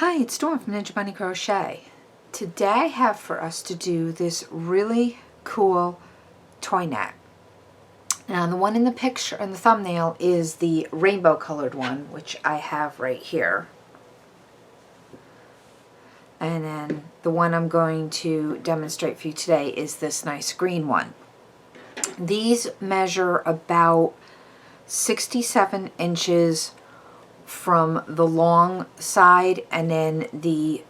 Hi, it's Dawn from Ninja Bunny Crochet. Today I have for us to do this really cool toy net. Now the one in the picture, in the thumbnail, is the rainbow colored one, which I have right here. And then the one I'm going to demonstrate for you today is this nice green one. These measure about 67 inches from the long side, and then the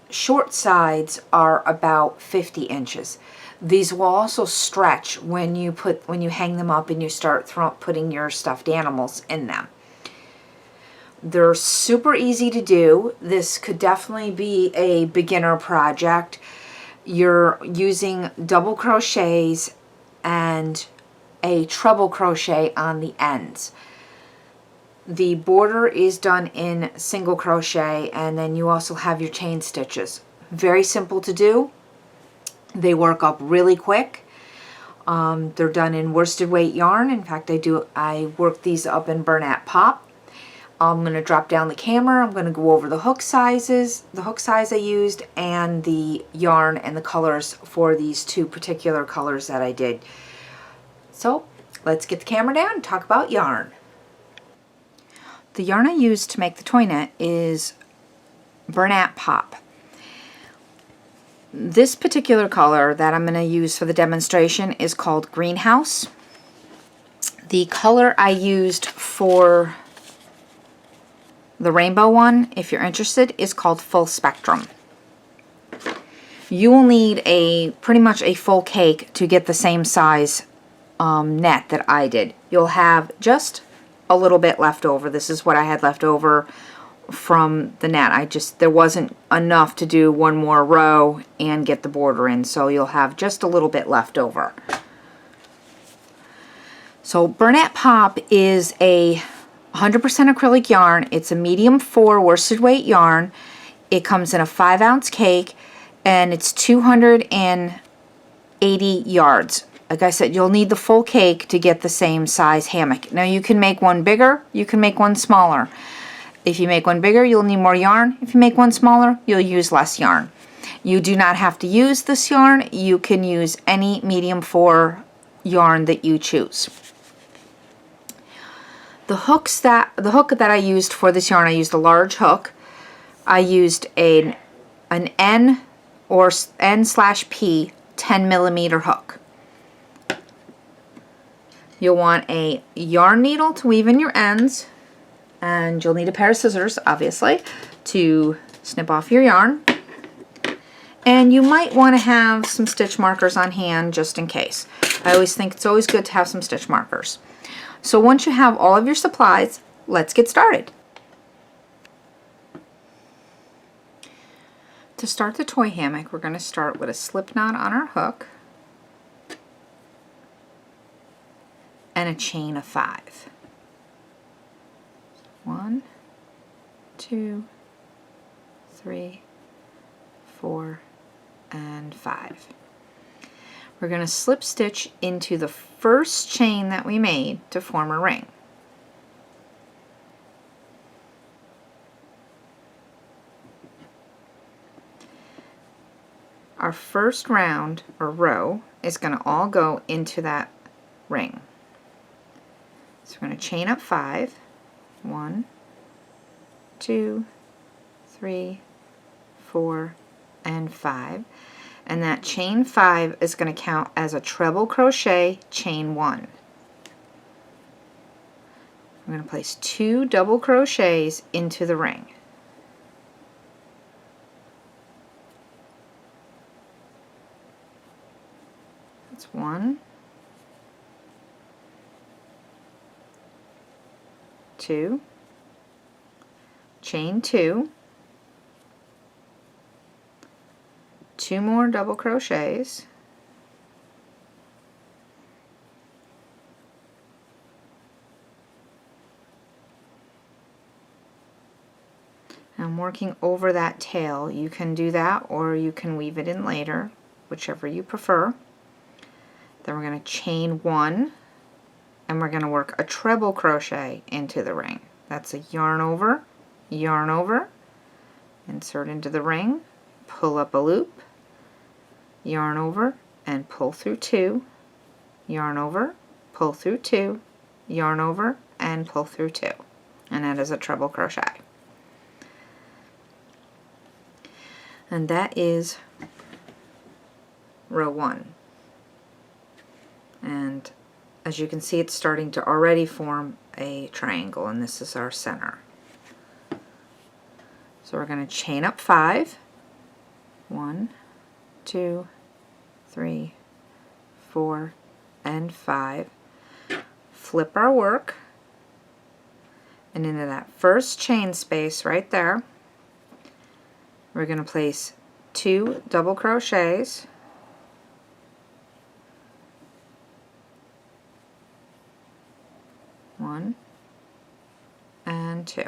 short sides are about 50 inches. These will also stretch when you hang them up and you start putting your stuffed animals in them. They're super easy to do. This could definitely be a beginner project. You're using double crochets and a treble crochet on the ends. The border is done in single crochet, and then you also have your chain stitches. Very simple to do. They work up really quick. They're done in worsted weight yarn. In fact, I work these up in Bernat Pop. I'm going to drop down the camera. I'm going to go over the hook sizes, the hook size I used, and the yarn and the colors for these two particular colors that I did. So let's get the camera down and talk about yarn. The yarn I used to make the toy net is Bernat Pop. This particular color that I'm going to use for the demonstration is called Greenhouse. The color I used for the rainbow one, if you're interested, is called Full Spectrum. You will need pretty much a full cake to get the same size net that I did. You'll have just a little bit left over. This is what I had left over from the net. There wasn't enough to do one more row and get the border in, so you'll have just a little bit left over. So Bernat Pop is a 100% acrylic yarn. It's a medium 4 worsted weight yarn. It comes in a 5-ounce cake, and it's 280 yards. Like I said, you'll need the full cake to get the same size hammock. Now you can make one bigger, you can make one smaller. If you make one bigger, you'll need more yarn. If you make one smaller, you'll use less yarn. You do not have to use this yarn. You can use any medium 4 yarn that you choose. The hook that I used for this yarn, I used a large hook. I used an N or N/P 10mm hook. You'll want a yarn needle to weave in your ends, and you'll need a pair of scissors, obviously, to snip off your yarn. And you might want to have some stitch markers on hand just in case. I always think it's always good to have some stitch markers. So once you have all of your supplies, let's get started. To start the toy hammock, we're going to start with a slip knot on our hook and a chain of 5. 1, 2, 3, 4, and 5. We're going to slip stitch into the first chain that we made to form a ring. Our first round or row is going to all go into that ring. So we're going to chain up 5. 1, 2, 3, 4, and 5. And that chain 5 is going to count as a treble crochet chain 1. We're going to place 2 double crochets into the ring. That's 1, 2, chain 2, 2 more double crochets, I'm working over that tail. You can do that, or you can weave it in later, whichever you prefer. Then we're going to chain 1, and we're going to work a treble crochet into the ring. That's a yarn over, insert into the ring, pull up a loop, yarn over and pull through 2, yarn over, pull through 2, yarn over and pull through 2, and that is a treble crochet. And that is row 1. And as you can see, it's starting to already form a triangle, and this is our center. So we're going to chain up 5. 1, 2, 3, 4, and 5. Flip our work, and into that first chain space right there, we're going to place 2 double crochets, one and 2.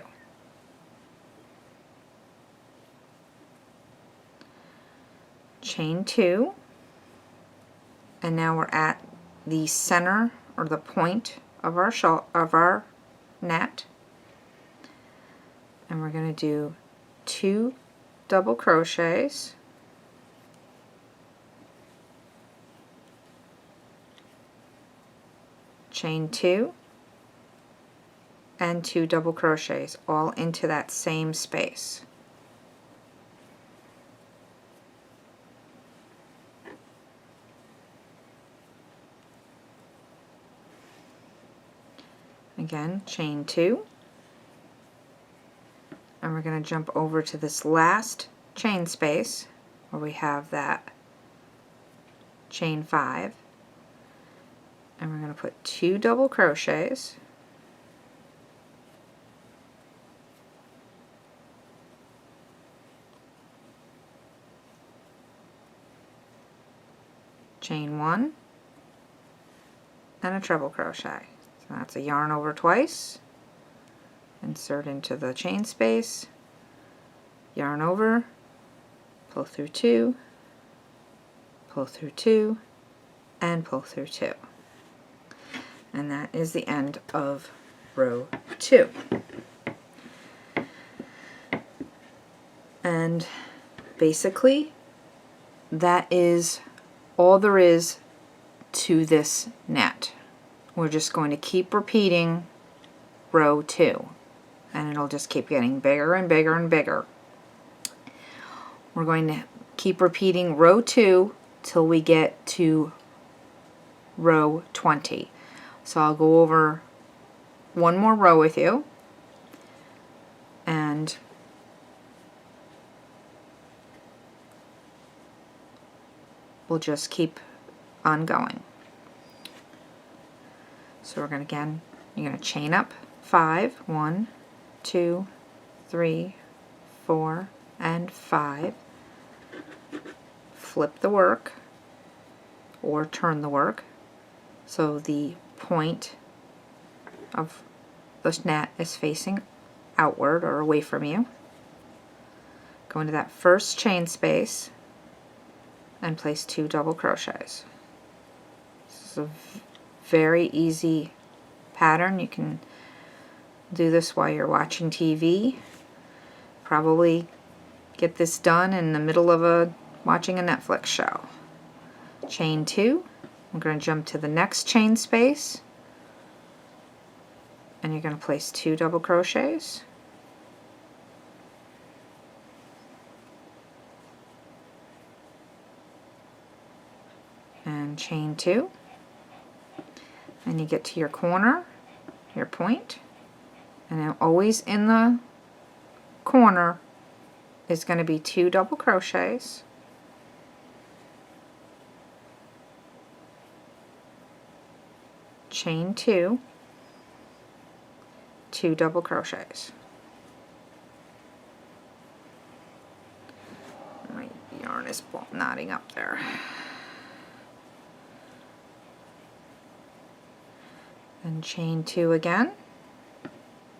Chain 2, and now we're at the center or the point of our net, and we're going to do 2 double crochets, chain 2, and 2 double crochets all into that same space. Again, chain 2, and we're going to jump over to this last chain space where we have that chain 5, and we're going to put 2 double crochets, chain 1, and a treble crochet. So that's a yarn over twice, insert into the chain space, yarn over, pull through 2, pull through 2, and pull through 2. And that is the end of row 2. And basically that is all there is to this net. We're just going to keep repeating row 2, and it'll just keep getting bigger and bigger and bigger. We're going to keep repeating row 2 till we get to row 20. So I'll go over one more row with you, and we'll just keep on going. So we're going to, again, you're going to chain up 5, 1, 2, 3, 4, and 5. Flip the work or turn the work so the point of the net is facing outward or away from you. Go into that first chain space and place 2 double crochets. This is a very easy pattern. You can do this while you're watching TV. Probably get this done in the middle of watching a Netflix show. Chain 2. I'm going to jump to the next chain space, and you're going to place 2 double crochets, and chain 2, and you get to your corner, your point, and then always in the corner is going to be 2 double crochets, chain 2, 2 double crochets. My yarn is knotting up there. And chain 2 again,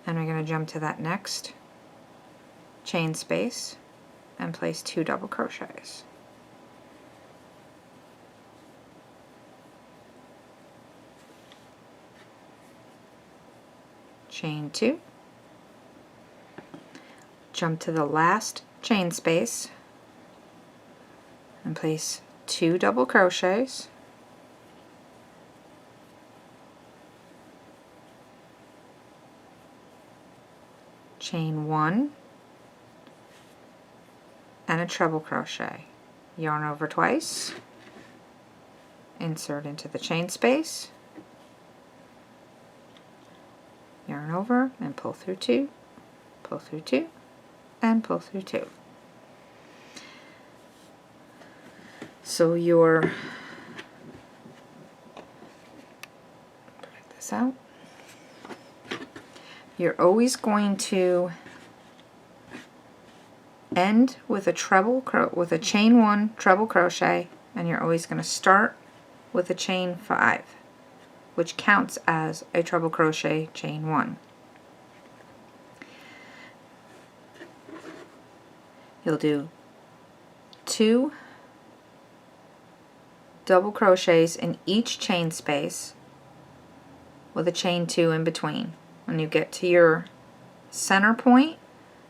and we're going to jump to that next chain space and place 2 double crochets. Chain 2, jump to the last chain space and place 2 double crochets, chain 1 and a treble crochet, yarn over twice, insert into the chain space, yarn over and pull through 2, pull through 2, and pull through 2. So your, break this out, you're always going to end with a chain 1 treble crochet, and you're always going to start with a chain 5, which counts as a treble crochet chain 1. You'll do 2 double crochets in each chain space with a chain 2 in between. When you get to your center point,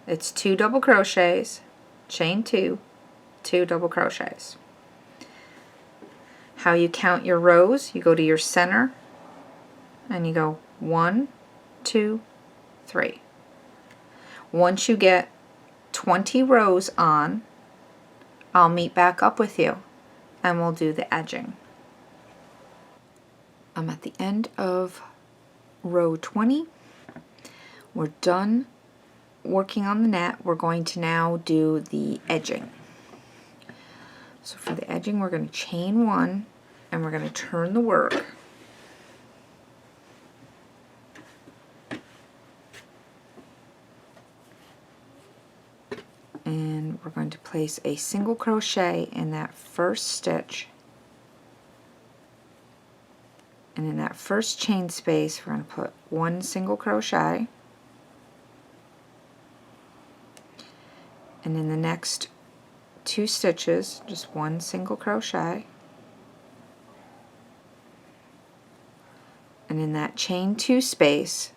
it's 2 double crochets, chain 2, 2 double crochets. How you count your rows, you go to your center and you go 1, 2, 3. Once you get 20 rows on, I'll meet back up with you and we'll do the edging. I'm at the end of row 20. We're done working on the net. We're going to now do the edging. So for the edging, we're going to chain 1 and we're going to turn the work. And we're going to place a single crochet in that first stitch, and in that first chain space we're going to put 1 single crochet, and in the next 2 stitches just 1 single crochet, and in that chain 2 space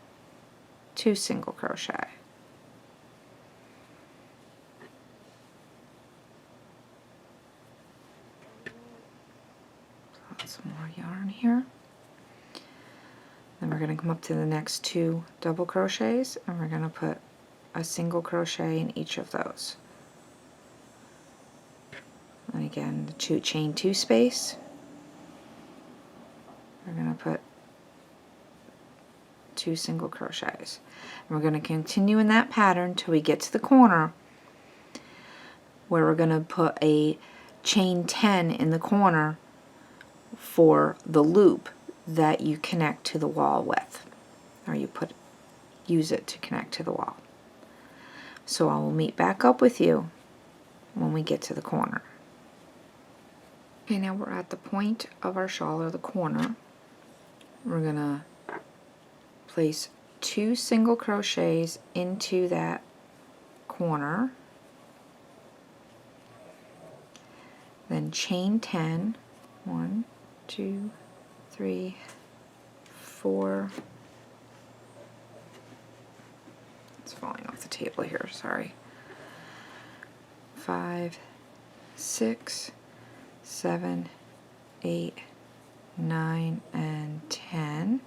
2 single crochet. Some more yarn here. Then we're going to come up to the next 2 double crochets and we're going to put a single crochet in each of those. And again, the chain 2 space, we're going to put 2 single crochets. And we're going to continue in that pattern till we get to the corner where we're going to put a chain 10 in the corner for the loop that you connect to the wall with, or you use it to connect to the wall. So I will meet back up with you when we get to the corner. Okay, now we're at the point of our shawl, or the corner. We're gonna place 2 single crochets into that corner, then chain 10, 1, 2, 3, 4. It's falling off the table here, sorry. 5, 6, 7, 8, 9, and 10.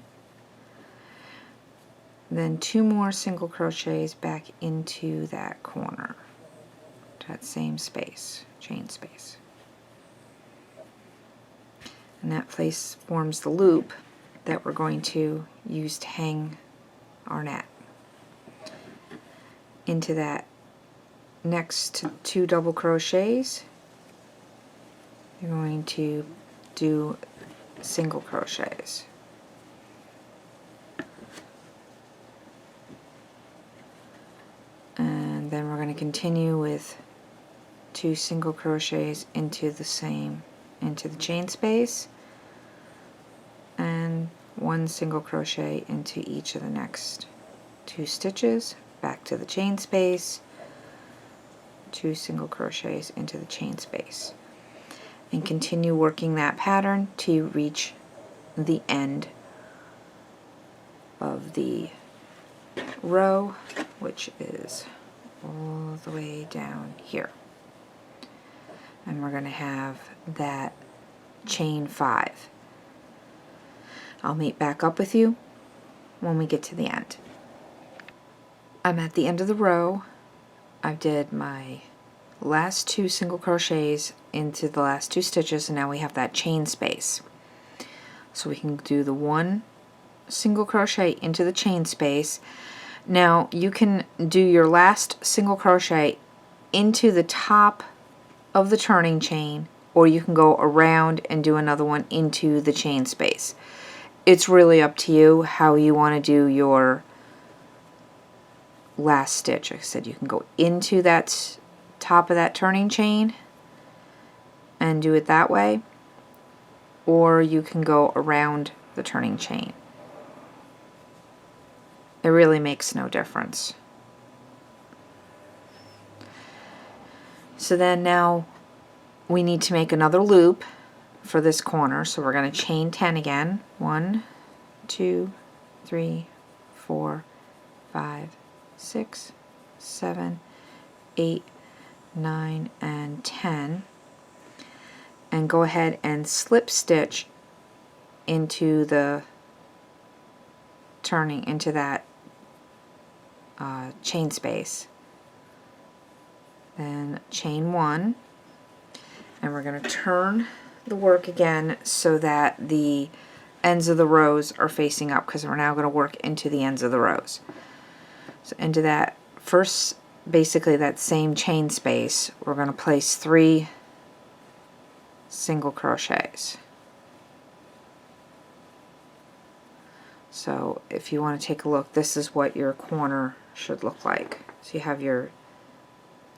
Then 2 more single crochets back into that corner, that same space, chain space. And that place forms the loop that we're going to use to hang our net. Into that next 2 double crochets, you're going to do single crochets. And then we're going to continue with 2 single crochets into the chain space, and 1 single crochet into each of the next 2 stitches, back to the chain space, 2 single crochets into the chain space, and continue working that pattern to reach the end of the row, which is all the way down here. And we're going to have that chain 5. I'll meet back up with you when we get to the end. I'm at the end of the row. I did my last 2 single crochets into the last 2 stitches, and now we have that chain space. So we can do the 1 single crochet into the chain space. Now you can do your last single crochet into the top of the turning chain, or you can go around and do another one into the chain space. It's really up to you how you want to do your last stitch. Like I said, you can go into that top of that turning chain and do it that way, or you can go around the turning chain. It really makes no difference. So then now we need to make another loop for this corner, so we're going to chain 10 again. 1, 2, 3, 4, 5, 6, 7, 8, 9, and 10, and go ahead and slip stitch into the turning into that chain space. Then chain 1, and we're going to turn the work again so that the ends of the rows are facing up, because we're now going to work into the ends of the rows. So into that first, basically that same chain space, we're going to place 3 single crochets. So if you want to take a look, this is what your corner should look like. So you have your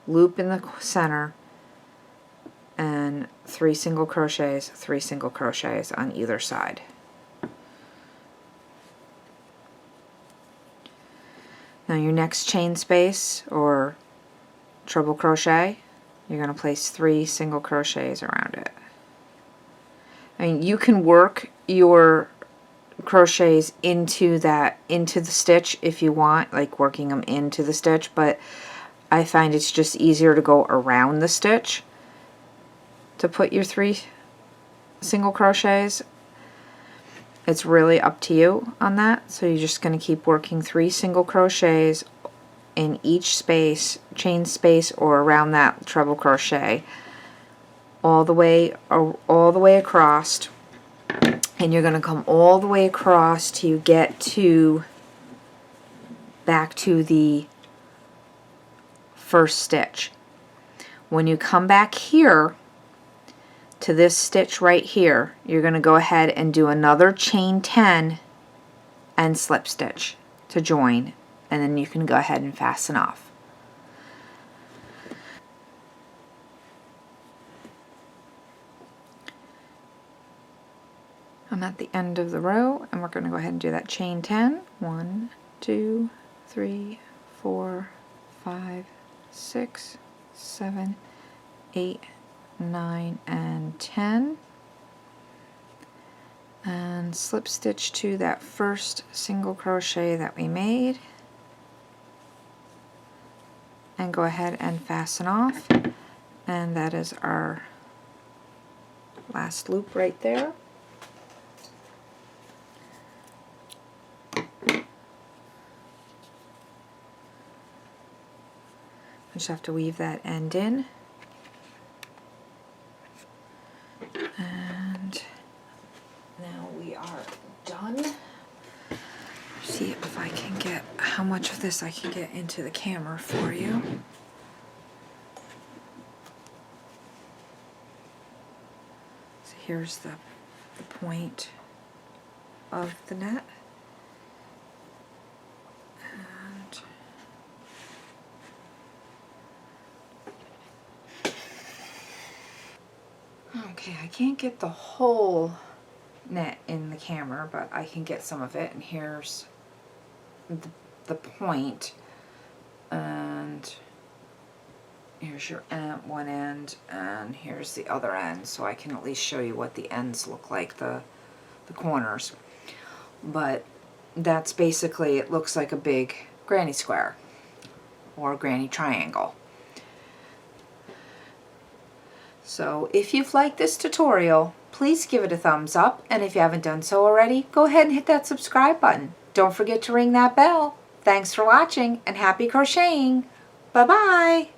loop in the center and 3 single crochets, 3 single crochets on either side. Now your next chain space or treble crochet, you're going to place 3 single crochets around it. I mean, you can work your crochets into the stitch if you want, like working them into the stitch, but I find it's just easier to go around the stitch to put your 3 single crochets. It's really up to you on that. So you're just going to keep working 3 single crochets in each space, chain space, or around that treble crochet all the way across, and you're going to come all the way across till you get to back to the first stitch. When you come back here to this stitch right here, you're going to go ahead and do another chain 10 and slip stitch to join, and then you can go ahead and fasten off. I'm at the end of the row, and we're going to go ahead and do that chain 10. 1, 2, 3, 4, 5, 6, 7, 8, 9, and 10. And slip stitch to that first single crochet that we made. And go ahead and fasten off. And that is our last loop right there. I just have to weave that end in. And now we are done. See if I can get how much of this I can get into the camera for you. So here's the point of the net. Okay, I can't get the whole net in the camera, but I can get some of it, and here's the point, and here's your one end, and here's the other end, so I can at least show you what the ends look like, the corners. But that's basically, it looks like a big granny square. or granny triangle. So if you've liked this tutorial, please give it a thumbs up, and if you haven't done so already, go ahead and hit that subscribe button. Don't forget to ring that bell. Thanks for watching and happy crocheting. Bye-bye.